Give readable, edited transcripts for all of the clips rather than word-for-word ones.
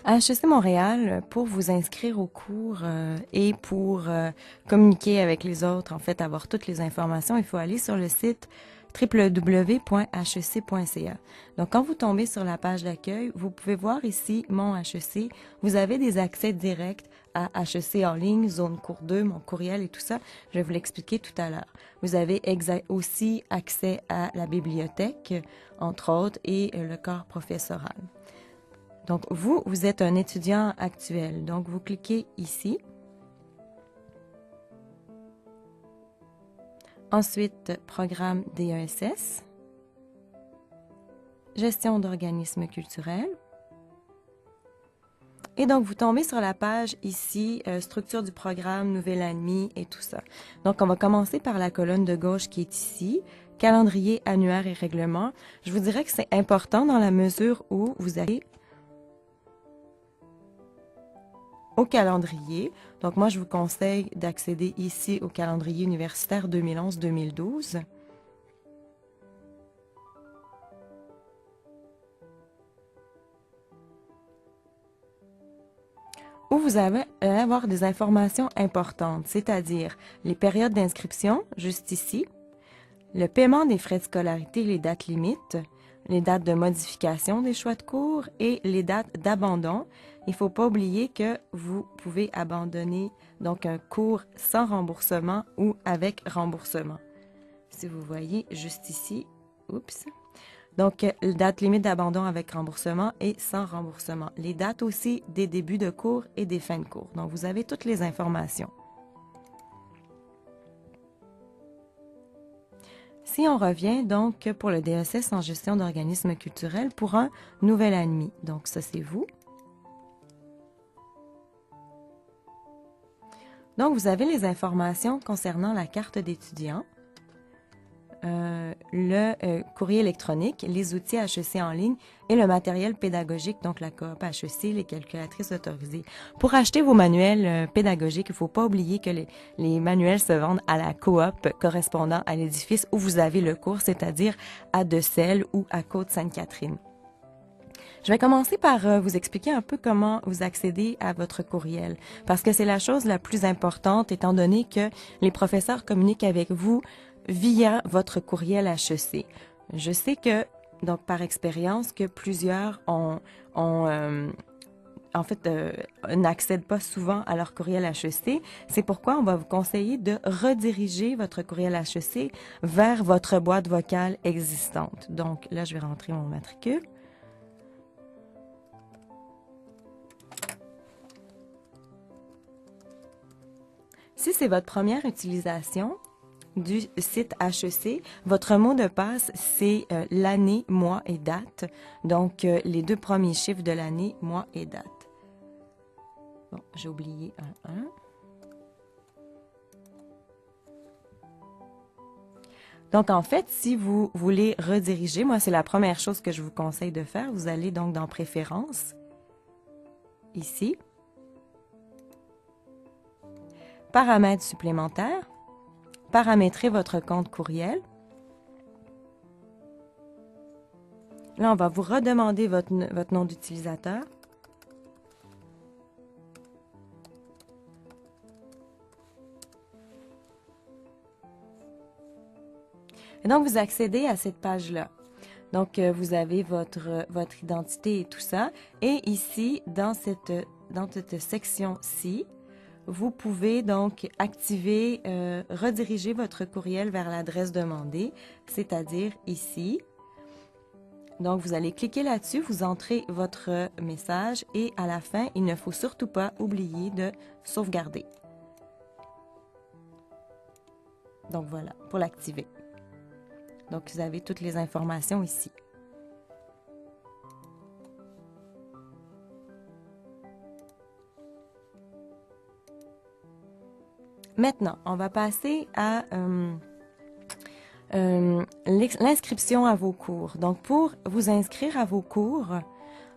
À HEC Montréal, pour vous inscrire au cours et pour communiquer avec les autres, en fait, avoir toutes les informations, il faut aller sur le site www.hec.ca. Donc, quand vous tombez sur la page d'accueil, vous pouvez voir ici Mon HEC. Vous avez des accès directs à HEC en ligne, zone cours 2, mon courriel et tout ça. Je vais vous l'expliquer tout à l'heure. Vous avez aussi accès à la bibliothèque, entre autres, et le corps professoral. Donc, vous êtes un étudiant actuel. Donc, vous cliquez ici. Ensuite, programme DESS, gestion d'organismes culturels. Et donc, vous tombez sur la page ici, structure du programme, nouvelle année et tout ça. Donc, on va commencer par la colonne de gauche qui est ici, calendrier, annuaire et règlement. Je vous dirais que c'est important dans la mesure où vous allez au calendrier. Donc, moi, je vous conseille d'accéder ici au calendrier universitaire 2011-2012. Où vous allez avoir des informations importantes, c'est-à-dire les périodes d'inscription, juste ici, le paiement des frais de scolarité, les dates limites, les dates de modification des choix de cours et les dates d'abandon. Il ne faut pas oublier que vous pouvez abandonner donc un cours sans remboursement ou avec remboursement. Si vous voyez juste ici, oups. Donc, date limite d'abandon avec remboursement et sans remboursement. Les dates aussi des débuts de cours et des fins de cours. Donc, vous avez toutes les informations. Si on revient donc pour le DESS en gestion d'organismes culturels pour un nouvel admis. Donc, ça, c'est vous. Donc, vous avez les informations concernant la carte d'étudiant, le courrier électronique, les outils HEC en ligne et le matériel pédagogique, donc la coop HEC, les calculatrices autorisées. Pour acheter vos manuels pédagogiques, il ne faut pas oublier que les manuels se vendent à la coop correspondant à l'édifice où vous avez le cours, c'est-à-dire à Decelles ou à Côte-Sainte-Catherine. Je vais commencer par vous expliquer un peu comment vous accédez à votre courriel, parce que c'est la chose la plus importante étant donné que les professeurs communiquent avec vous via votre courriel HEC. Je sais que, donc par expérience, que plusieurs n'accèdent pas souvent à leur courriel HEC. C'est pourquoi on va vous conseiller de rediriger votre courriel HEC vers votre boîte vocale existante. Donc là, je vais rentrer mon matricule. Si c'est votre première utilisation du site HEC, votre mot de passe, c'est l'année, mois et date. Donc, les deux premiers chiffres de l'année, mois et date. Bon, j'ai oublié un 1. Donc, en fait, si vous voulez rediriger, moi, c'est la première chose que je vous conseille de faire. Vous allez donc dans Préférences, ici. Paramètres supplémentaires, paramétrer votre compte courriel. Là, on va vous redemander votre nom d'utilisateur. Et donc, vous accédez à cette page-là. Donc, vous avez votre identité et tout ça. Et ici, dans cette section-ci, vous pouvez donc activer, rediriger votre courriel vers l'adresse demandée, c'est-à-dire ici. Donc, vous allez cliquer là-dessus, vous entrez votre message et à la fin, il ne faut surtout pas oublier de sauvegarder. Donc, voilà, pour l'activer. Donc, vous avez toutes les informations ici. Maintenant, on va passer à l'inscription à vos cours. Donc, pour vous inscrire à vos cours,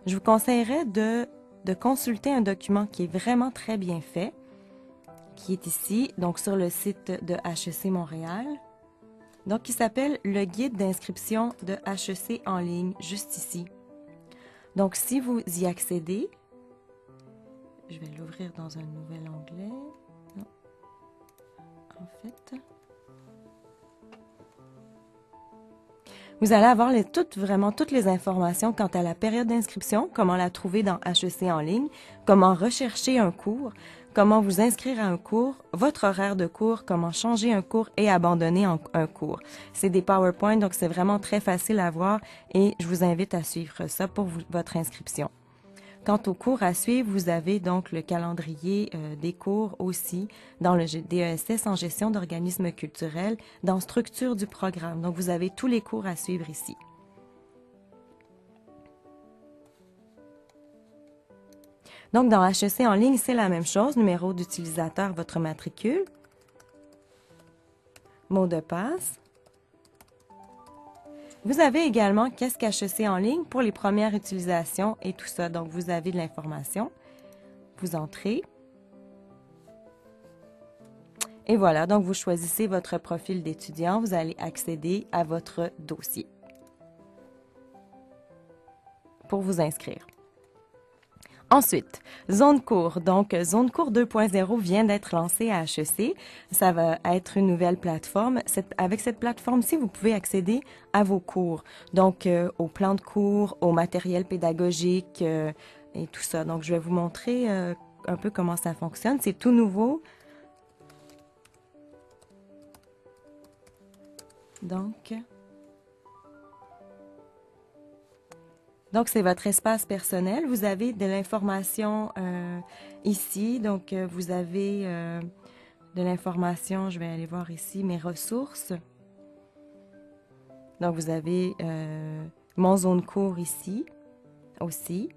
je vous conseillerais de consulter un document qui est vraiment très bien fait, qui est ici, donc sur le site de HEC Montréal. Donc, qui s'appelle le guide d'inscription de HEC en ligne, juste ici. Donc, si vous y accédez, je vais l'ouvrir dans un nouvel onglet. Non. En fait, vous allez avoir vraiment toutes les informations quant à la période d'inscription, comment la trouver dans HEC en ligne, comment rechercher un cours, comment vous inscrire à un cours, votre horaire de cours, comment changer un cours et abandonner un cours. C'est des PowerPoint, donc c'est vraiment très facile à voir et je vous invite à suivre ça pour votre inscription. Quant aux cours à suivre, vous avez donc le calendrier des cours aussi dans le DESS en gestion d'organismes culturels, dans structure du programme. Donc, vous avez tous les cours à suivre ici. Donc, dans HEC en ligne, c'est la même chose. Numéro d'utilisateur, votre matricule, mot de passe. Vous avez également qu'est-ce qu'HEC en ligne pour les premières utilisations et tout ça. Donc, vous avez de l'information. Vous entrez. Et voilà, donc vous choisissez votre profil d'étudiant. Vous allez accéder à votre dossier pour vous inscrire. Ensuite, Zone cours. Donc, Zone cours 2.0 vient d'être lancée à HEC. Ça va être une nouvelle plateforme. Avec cette plateforme-ci, vous pouvez accéder à vos cours. Donc, au plan de cours, au matériel pédagogique et tout ça. Donc, je vais vous montrer un peu comment ça fonctionne. C'est tout nouveau. Donc, c'est votre espace personnel. Vous avez de l'information ici. Donc, vous avez de l'information. Je vais aller voir ici mes ressources. Donc, vous avez mon zone cours ici aussi.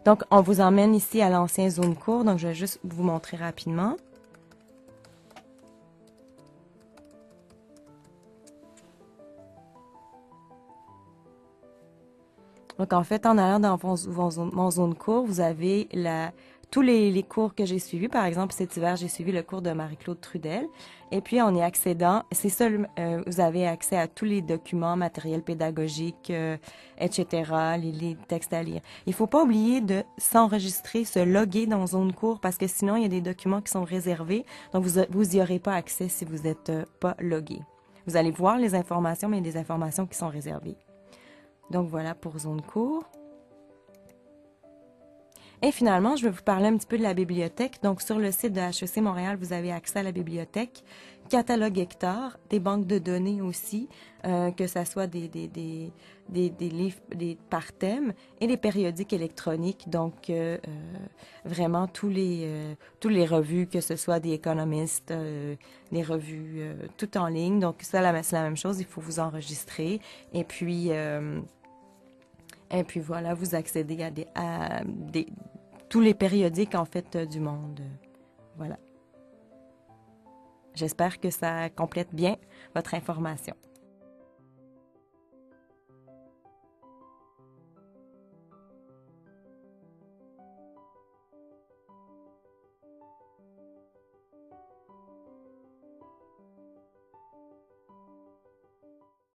Donc, on vous emmène ici à l'ancien zone cours. Donc, je vais juste vous montrer rapidement. Donc, en fait, en allant dans mon zone cours, vous avez tous les cours que j'ai suivis. Par exemple, cet hiver, j'ai suivi le cours de Marie-Claude Trudel. Et puis, en y accédant, c'est ça, vous avez accès à tous les documents, matériel pédagogique, etc., les textes à lire. Il ne faut pas oublier de s'enregistrer, se loguer dans zone cours parce que sinon, il y a des documents qui sont réservés. Donc, vous n'y aurez pas accès si vous n'êtes pas logué. Vous allez voir les informations, mais il y a des informations qui sont réservées. Donc, voilà pour zone cours. Et finalement, je vais vous parler un petit peu de la bibliothèque. Donc, sur le site de HEC Montréal, vous avez accès à la bibliothèque, catalogue Hectare, des banques de données aussi, que ce soit des livres par thème et des périodiques électroniques. Donc, vraiment tous les revues, que ce soit des économistes, des revues tout en ligne. Donc, ça, c'est la même chose. Il faut vous enregistrer. Et puis voilà, vous accédez à tous les périodiques, en fait, du monde. Voilà. J'espère que ça complète bien votre information.